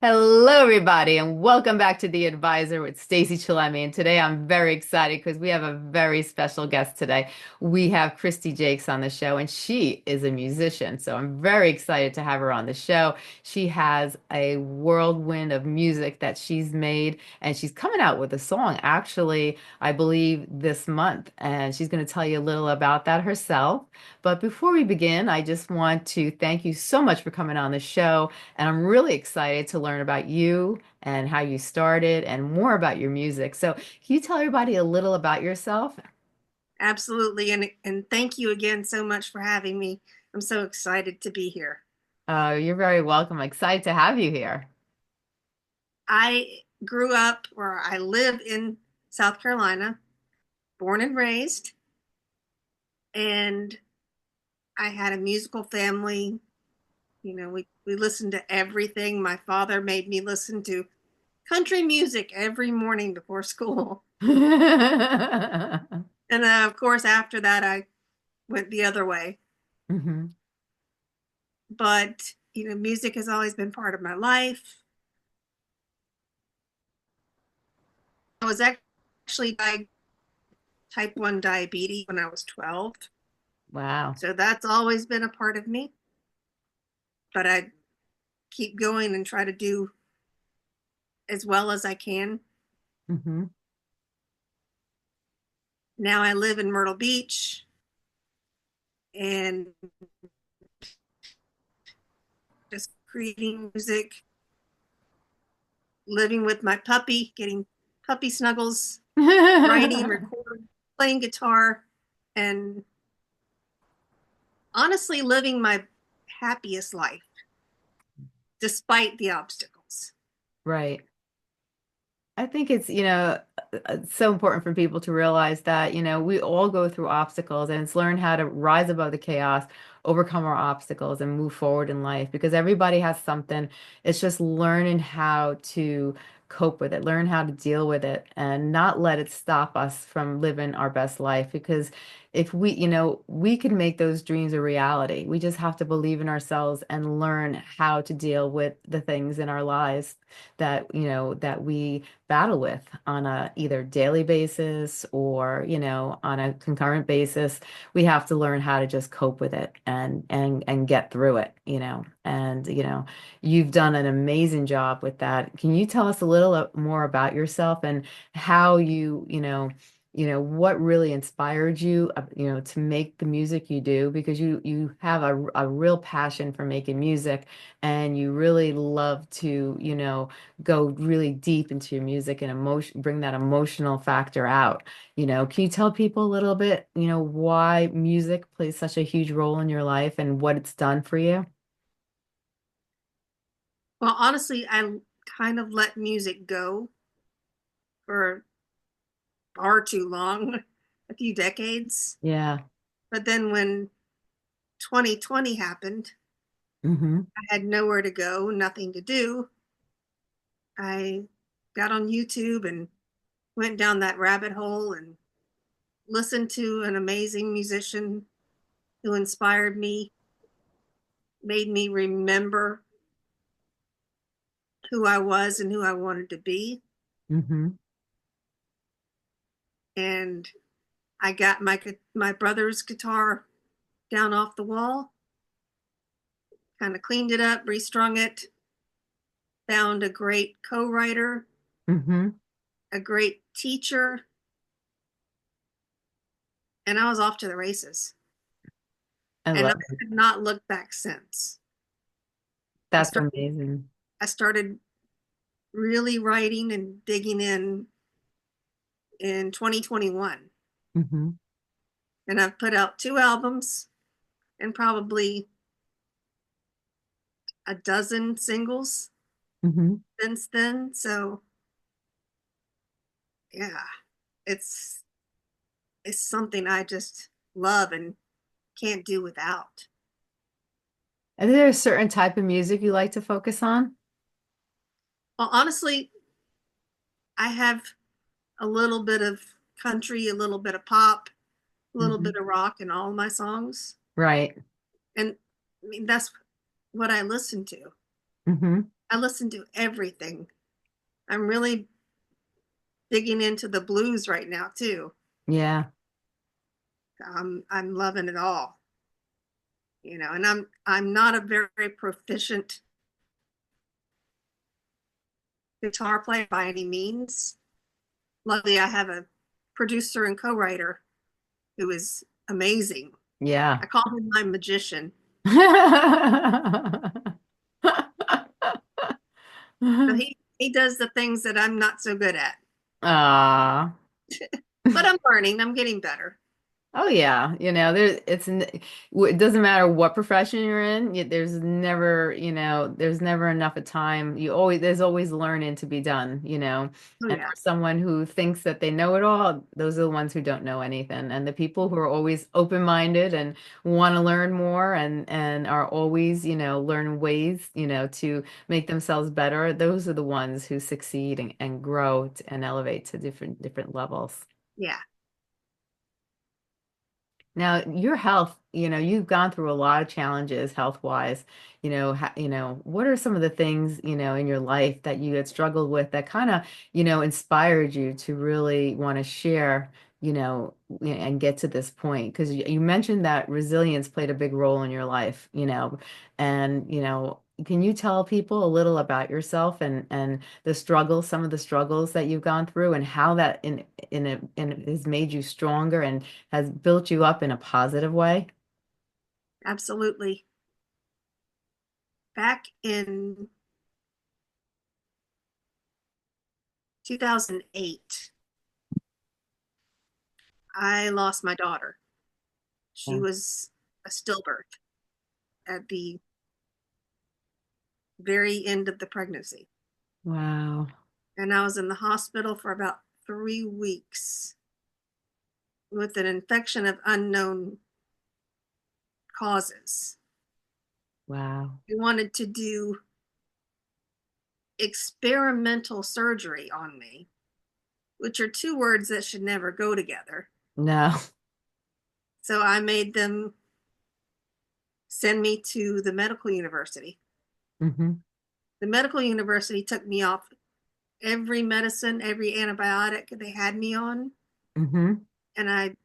Hello, everybody, and welcome back to The Advisor with Stacey Chillemi. And today I'm very excited because we have a very special guest today. We have Kristi Jacques on the show, and she is a musician. So I'm very excited to have her on the show. She has a whirlwind of music that she's made, and she's coming out with a song, actually, I believe this month. And she's going to tell you a little about that herself. But before we begin, I just want to thank you so much for coming on the show. And I'm really excited to learn about you and how you started and more about your music. So, can you tell everybody a little about yourself? Absolutely. And thank you again so much for having me. I'm so excited to be here. You're very welcome. I'm excited to have you here. I grew up or I live in South Carolina, born and raised, and I had a musical family. We listened to everything. My father made me listen to country music every morning before school. And of course, after that, I went the other way. hmm But, music has always been part of my life. I was actually diagnosed type 1 diabetes when I was 12. Wow. So that's always been a part of me. But I keep going and try to do as well as I can. hmm Now I live in Myrtle Beach and just creating music, living with my puppy, getting puppy snuggles, writing, recording, playing guitar, and honestly living my happiest life despite the obstacles. Right. I think it's so important for people to realize that, we all go through obstacles and it's learn how to rise above the chaos, overcome our obstacles and move forward in life because everybody has something. It's just learning how to cope with it, learn how to deal with it and not let it stop us from living our best life because if we can make those dreams a reality. We just have to believe in ourselves and learn how to deal with the things in our lives that we battle with on a either daily basis or, on a concurrent basis. We have to learn how to just cope with it and get through it, And, you've done an amazing job with that. Can you tell us a little more about yourself and how what really inspired you, to make the music you do because you have a real passion for making music and you really love to, go really deep into your music and emotion, bring that emotional factor out. Can you tell people a little bit, why music plays such a huge role in your life and what it's done for you? Well, honestly, I kind of let music go for far too long, a few decades. Yeah. But then when 2020 happened, hmm I had nowhere to go, nothing to do. I got on YouTube and went down that rabbit hole and listened to an amazing musician who inspired me, made me remember who I was and who I wanted to be. hmm And I got my brother's guitar down off the wall, kind of cleaned it up, restrung it, found a great co-writer, hmm a great teacher, and I was off to the races. I And I love it. have not looked back since. I That's started amazing. I started really writing and digging in 2021. hmm And I've put out two albums and probably a dozen singles hmm since then. So yeah, it's it's something I just love and can't do without. Is there a certain type of music you like to focus on? Well, honestly, I have a little bit of country, a little bit of pop, a little hmm bit of rock in all my songs. Right. And I mean, that's what I listen to. hmm I listen to everything. I'm really digging into the blues right now too. Yeah. I'm loving it all, and I'm not a very proficient guitar player by any means. Luckily, I have a producer and co-writer who is amazing. Yeah. I call him my magician. So he does the things that I'm not so good at. Ah. But I'm learning. I'm getting better. Oh yeah, it doesn't matter what profession you're in, there's never, there's never enough of time. There's always learning to be done, Oh And yeah. for someone who thinks that they know it all, those are the ones who don't know anything. And the people who are always open-minded and want to learn more and are always, learn ways, to make themselves better, those are the ones who succeed and grow and elevate to different levels. Yeah. Now, your health, you've gone through a lot of challenges health-wise. What are some of the things, in your life that you had struggled with that kind of, inspired you to really want to share, and get to this point? Because you mentioned that resilience played a big role in your life, and, can you tell people a little about yourself and some of the struggles that you've gone through and how that has made you stronger and has built you up in a positive way? Absolutely. Back in 2008, I lost my daughter. She Yeah. was a stillbirth at the very end of the pregnancy. Wow. And I was in the hospital for about 3 weeks with an infection of unknown causes. Wow. They wanted to do experimental surgery on me, which are two words that should never go together. No. So I made them send me to the medical university. Hmm. The medical university took me off every medicine, every antibiotic they had me on, Hmm. and I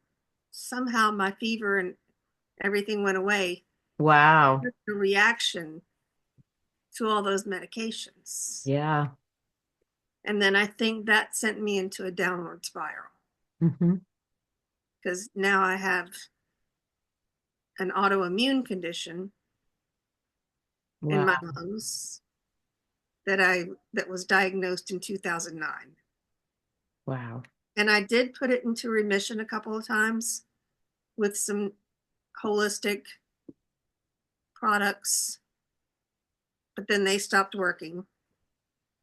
somehow my fever and everything went away. Wow. The reaction to all those medications. Yeah. And then I think that sent me into a downward spiral Hmm. because now I have an autoimmune condition in my Wow. lungs that was diagnosed in 2009. Wow. And I did put it into remission a couple of times with some holistic products, but then they stopped working.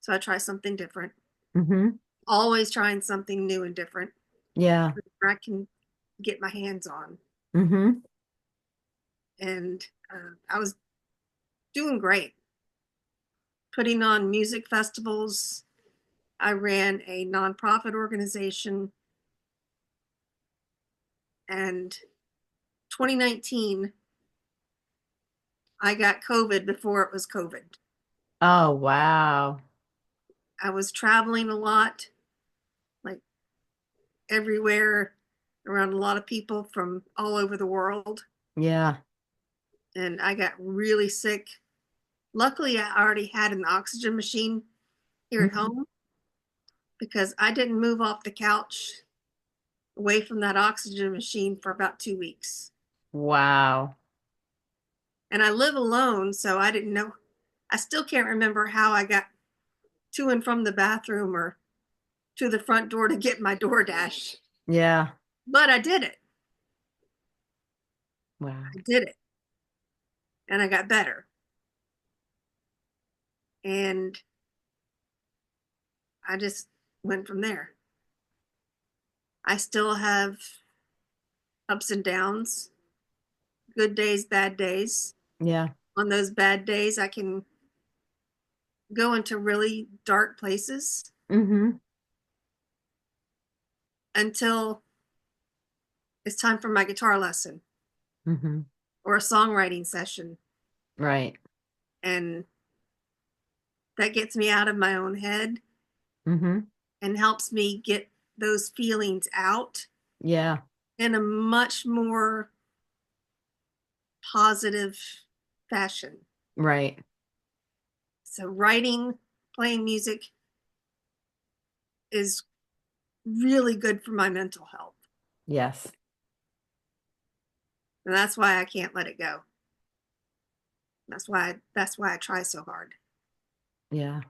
So I try something different. Hmm. Always trying something new and different Yeah. that I can get my hands on. Hmm. And I was doing great, putting on music festivals. I ran a nonprofit organization, and 2019, I got COVID before it was COVID. Oh, wow. I was traveling a lot, like everywhere, around a lot of people from all over the world, Yeah. and I got really sick. Luckily, I already had an oxygen machine here at Mhm. home because I didn't move off the couch away from that oxygen machine for about 2 weeks. Wow. And I live alone, so I didn't know. I still can't remember how I got to and from the bathroom or to the front door to get my DoorDash, Yeah. but I did it. Wow. I did it, and I got better. And I just went from there. I still have ups and downs, good days, bad days. Yeah. On those bad days, I can go into really dark places Hmm. until it's time for my guitar lesson Hmm. or a songwriting session. Right. And that gets me out of my own head Mm-hmm. and helps me get those feelings out Yeah. in a much more positive fashion. Right. So, writing, playing music is really good for my mental health. Yes. And that's why I can't let it go. That's why I try so hard. Yeah.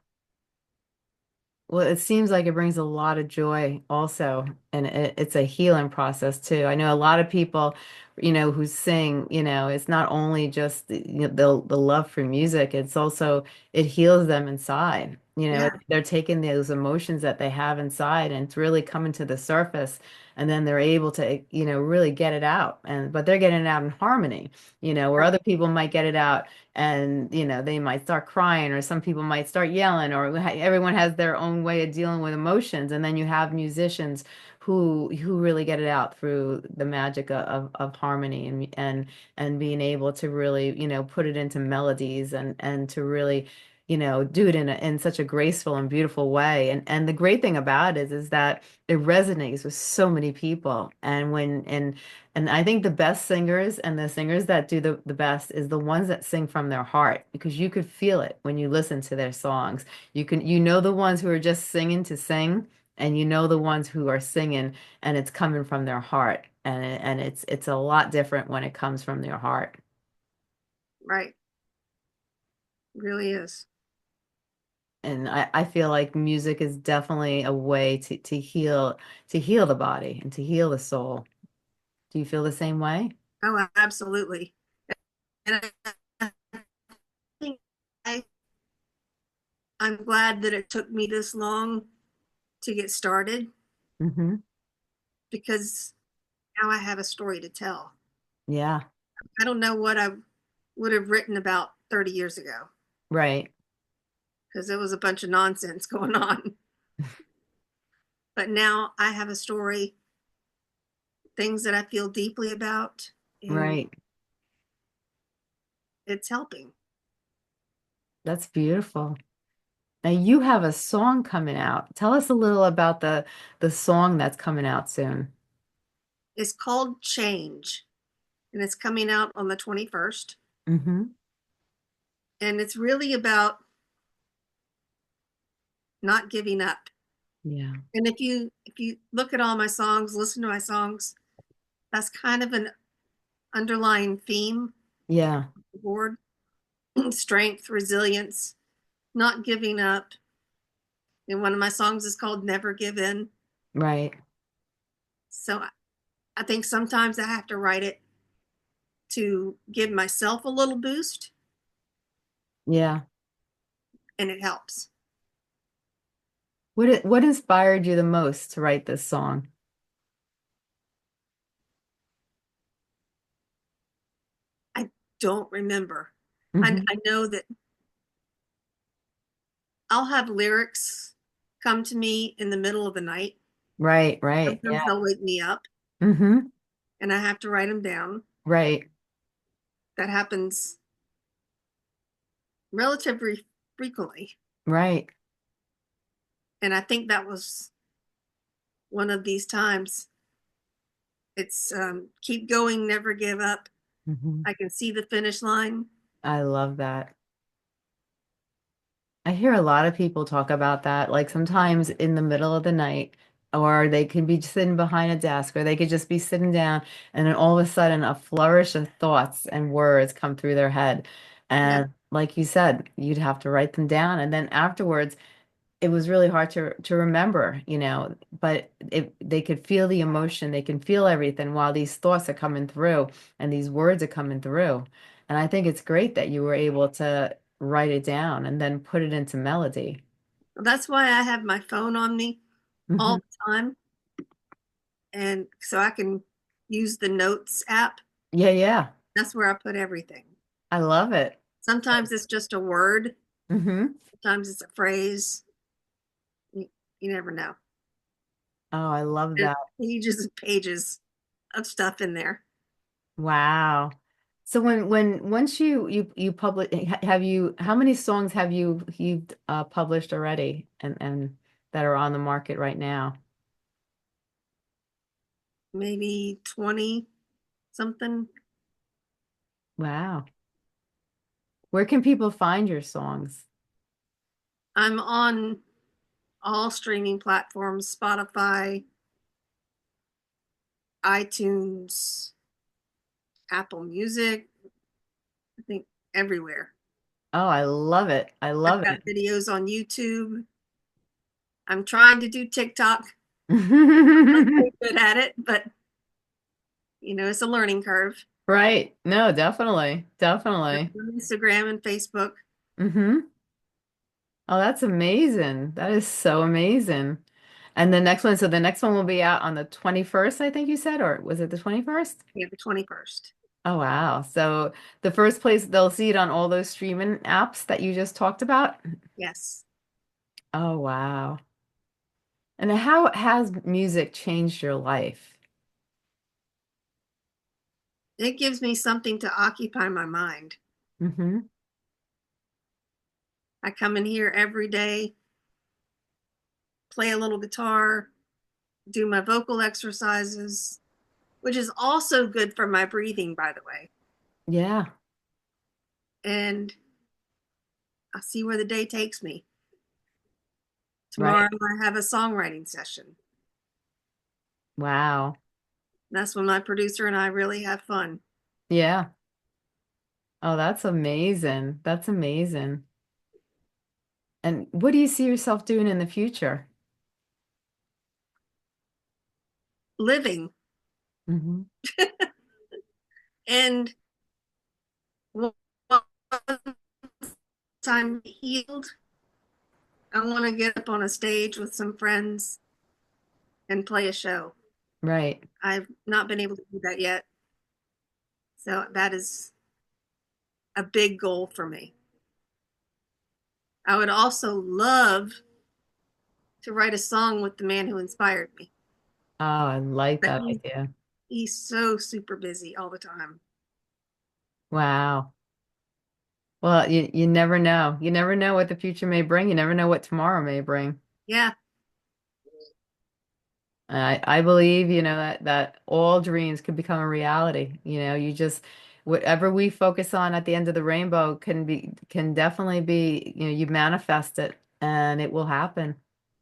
Well, it seems like it brings a lot of joy also, and it's a healing process too. I know a lot of people, who sing, it's not only just the love for music, it's also it heals them inside. Yeah, They're taking those emotions that they have inside and it's really coming to the surface, and then they're able to, really get it out. But they're getting it out in harmony, where right, other people might get it out and they might start crying or some people might start yelling or everyone has their own way of dealing with emotions, and then you have musicians who really get it out through the magic of harmony and being able to really put it into melodies and to really do it in such a graceful and beautiful way. And the great thing about it is that it resonates with so many people. And I think the best singers and the singers that do the best is the ones that sing from their heart, because you could feel it when you listen to their songs. You know the ones who are just singing to sing, and you know the ones who are singing and it's coming from their heart. And it's a lot different when it comes from their heart. right. Really is. And I feel like music is definitely a way to heal the body and to heal the soul. Do you feel the same way? Oh, absolutely. And I think I'm glad that it took me this long to get started Hmm. because now I have a story to tell. Yeah, I don't know what I would have written about 30 years ago right, because it was a bunch of nonsense going on. But now I have a story, things that I feel deeply about, and right. it's helping. That's beautiful. Now you have a song coming out. Tell us a little about the song that's coming out soon. It's called Change, and it's coming out on the 21st. Hmm. And it's really about not giving up. Yeah. And if you look at all my songs, listen to my songs, that's kind of an underlying theme Yeah. board. Strength, resilience, not giving up. And one of my songs is called Never Give In. Right. So I think sometimes I have to write it to give myself a little boost, Yeah. and it helps. What inspired you the most to write this song? I don't remember. Hmm. I know that I'll have lyrics come to me in the middle of the night. Right, right. Yeah. Sometimes they'll wake me up Hmm. and I have to write them down. Right, That happens relatively frequently. right. And I think that was one of these times. It's keep going, never give up. Hmm. I can see the finish line. I love that. I hear a lot of people talk about that, like sometimes in the middle of the night, or they could be sitting behind a desk, or they could just be sitting down, and then all of a sudden a flourish of thoughts and words come through their head. Yeah, And like you said, you'd have to write them down. And then afterwards, it was really hard to remember, but they could feel the emotion, they can feel everything while these thoughts are coming through and these words are coming through. And I think it's great that you were able to write it down and then put it into melody. that's why I have my phone on me all Hmm. the time, and so I can use the notes app. Yeah, yeah. That's where I put everything. I love it. Sometimes it's just a word, Hmm. sometimes it's a phrase. You never know. Oh, I love There's that. pages and pages of stuff in there. Wow. So when once you publish, have you, how many songs have you published already and that are on the market right now? Maybe 20 something. Wow. Where can people find your songs? I'm on all streaming platforms, Spotify, iTunes, Apple Music, I think everywhere. Oh, I love it. I I've love got it. videos on YouTube. I'm trying to do TikTok. I'm pretty good at it, but it's a learning curve. Right. No, definitely. Definitely. On Instagram and Facebook. Hmm. Oh, that's amazing. That is so amazing. And the next one, so the next one will be out on the 21st, I think you said, or was it the 21st? Yeah, the 21st. Oh, wow. So the first place they'll see it on all those streaming apps that you just talked about? Yes. Oh, wow. And how has music changed your life? It gives me something to occupy my mind. Hmm. I come in here every day, play a little guitar, do my vocal exercises, which is also good for my breathing, by the way. Yeah, And I see where the day takes me. Tomorrow right. I have a songwriting session. Wow. That's when my producer and I really have fun. Yeah. Oh, that's amazing. That's amazing. And what do you see yourself doing in the future? Living. Hmm. And once I'm healed, I want to get up on a stage with some friends and play a show. Right. I've not been able to do that yet. So that is a big goal for me. I would also love to write a song with the man who inspired me. Oh, I like But that idea. he's so super busy all the time. Wow. Well, you never know. You never know what the future may bring. You never know what tomorrow may bring. Yeah, I believe, that all dreams can become a reality. You just whatever we focus on at the end of the rainbow can definitely be, you manifest it and it will happen.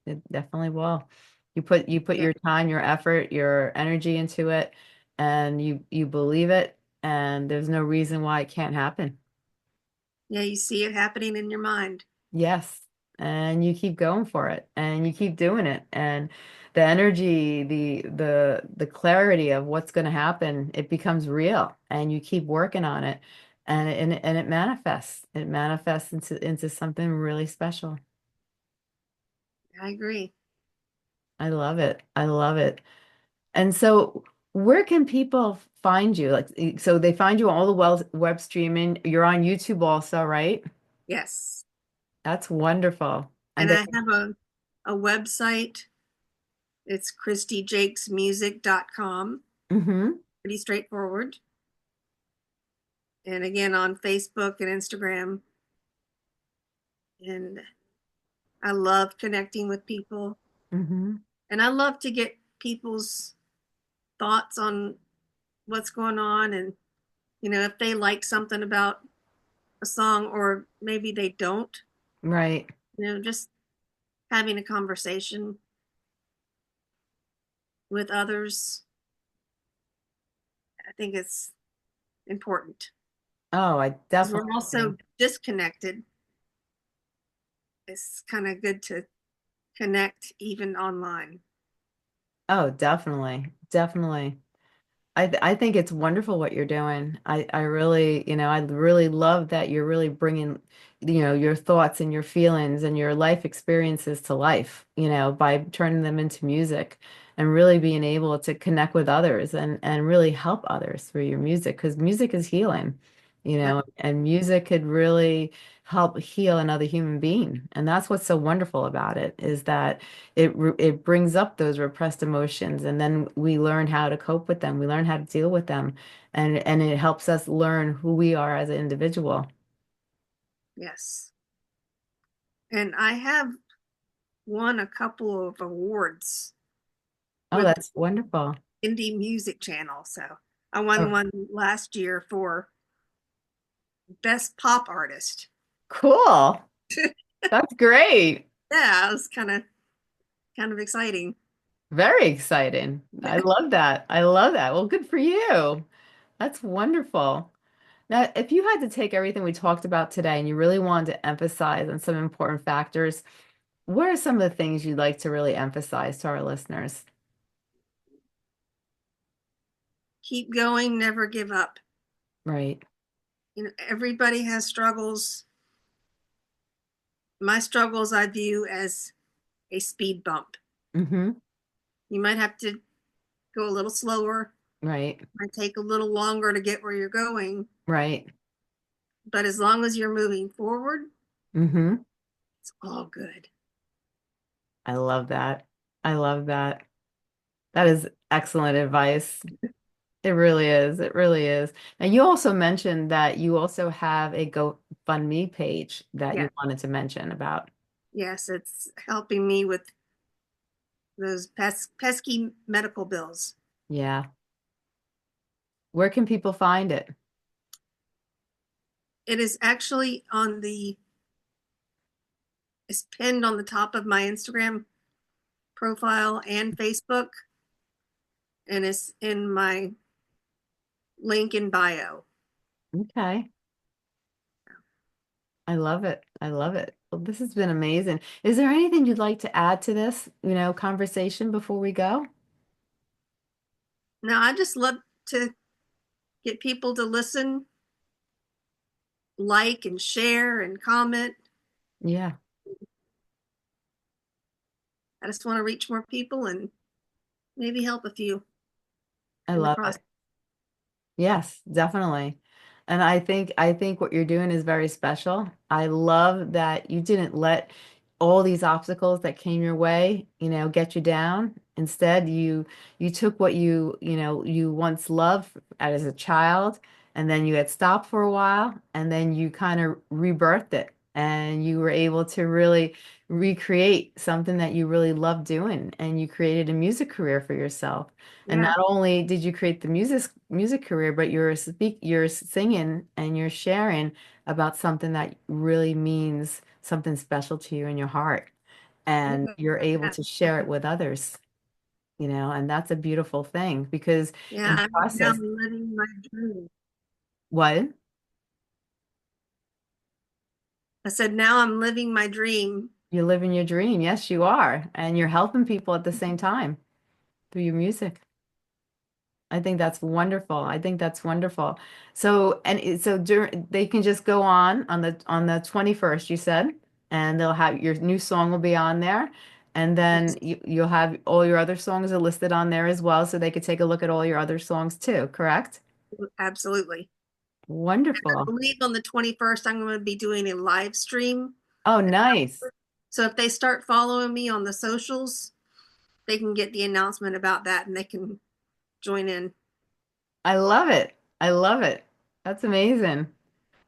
It definitely will. You put yeah, your time, your effort, your energy into it, and you believe it, and there's no reason why it can't happen. yeah. You see it happening in your mind. Yes. And you keep going for it and you keep doing it. And the energy, the clarity of what's going to happen, it becomes real and you keep working on it and it manifests. It manifests into something really special. I agree. I love it. I love it. And so where can people find you? Like, so they find you on all the web streaming. You're on YouTube also, right? Yes. That's wonderful. And And they, I have a website. It's KristiJakesMusic.com. hmm. Pretty straightforward. And again on Facebook and Instagram. And I love connecting with people. Hmm. And I love to get people's thoughts on what's going on and if they like something about a song or maybe they don't, Right. just having a conversation with others, I think it's important Oh, I because we're definitely all do. so disconnected. It's kind of good to connect even online. Oh, definitely. Definitely. I think it's wonderful what you're doing. I really, I really love that you're really bringing, your thoughts and your feelings and your life experiences to life, by turning them into music and really being able to connect with others and really help others through your music because music is healing. That, and music could really help heal another human being. And that's what's so wonderful about it is that it brings up those repressed emotions and then we learn how to cope with them. We learn how to deal with them and it helps us learn who we are as an individual. yes. And I have won a couple of awards Oh, with that's wonderful. indie music channel. So I won Oh, one last year for best pop artist. cool. That's great. Yeah, it was kind of exciting. Very exciting. I love that. I love that. Well, good for you. That's wonderful. Now, if you had to take everything we talked about today and you really wanted to emphasize on some important factors, what are some of the things you'd like to really emphasize to our listeners? Keep going, never give up. Right. Everybody has struggles. My struggles I view as a speed bump. Mm-hmm. You might have to go a little slower, Right. might take a little longer to get where you're going, Right. but as long as you're moving forward, Mm-hmm. it's all good. I love that. I love that. That is excellent advice. It really is. It really is. Now, you also mentioned that you also have a GoFundMe page that Yeah. you wanted to mention about. Yes, it's helping me with those pesky medical bills. Yeah. Where can people find it? It is actually it's pinned on the top of my Instagram profile and Facebook, and it's in my link in bio. Okay. I love it. I love it. Well, this has been amazing. Is there anything you'd like to add to this, conversation before we go? Now, I just love to get people to listen, like, and share and comment. Yeah, I just want to reach more people and maybe help a few I in the love process. it. Yes, definitely. And I think what you're doing is very special. I love that you didn't let all these obstacles that came your way, get you down. Instead, you took what you once loved as a child, and then you had stopped for a while, and then you kind of rebirthed it, and you were able to really recreate something that you really love doing, and you created a music career for yourself. And Yeah, not only did you create the music career, but you're singing and you're sharing about something that really means something special to you in your heart. And you're able yeah, to share it with others, and that's a beautiful thing because in the yeah. Now process, I'm living my dream. what? I said, now I'm living my dream. You're living your dream. Yes, you are. And you're helping people at the same time through your music. I think that's wonderful. I think that's wonderful. So they can just go on the 21st, you said, and they'll have your new song will be on there. And then Yes, you'll have all your other songs are listed on there as well, so they could take a look at all your other songs too, correct? absolutely. I Wonderful. believe on the 21st, I'm going to be doing a live stream. Oh, nice. So if they start following me on the socials, they can get the announcement about that and they can join in. I love it. I love it. That's amazing.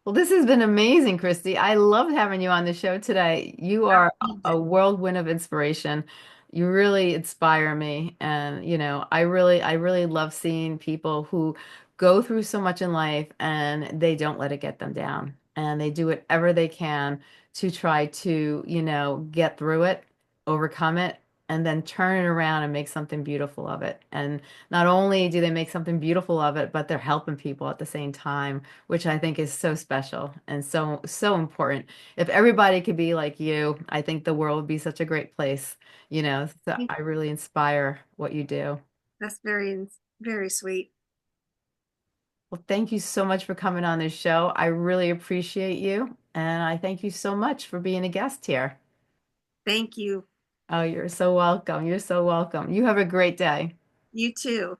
Well, this has been amazing, Kristi. I loved having you on the show today. You I are loved a it. whirlwind of inspiration. You really inspire me. And, I really love seeing people who go through so much in life and they don't let it get them down. And they do whatever they can to try to, get through it, overcome it, and then turn it around and make something beautiful of it. And not only do they make something beautiful of it, but they're helping people at the same time, which I think is so special and so, so important. If everybody could be like you, I think the world would be such a great place. So I really inspire what you do. That's very sweet. Well, thank you so much for coming on this show. I really appreciate you. And I thank you so much for being a guest here. Thank you. Oh, you're so welcome. You're so welcome. You have a great day. You too.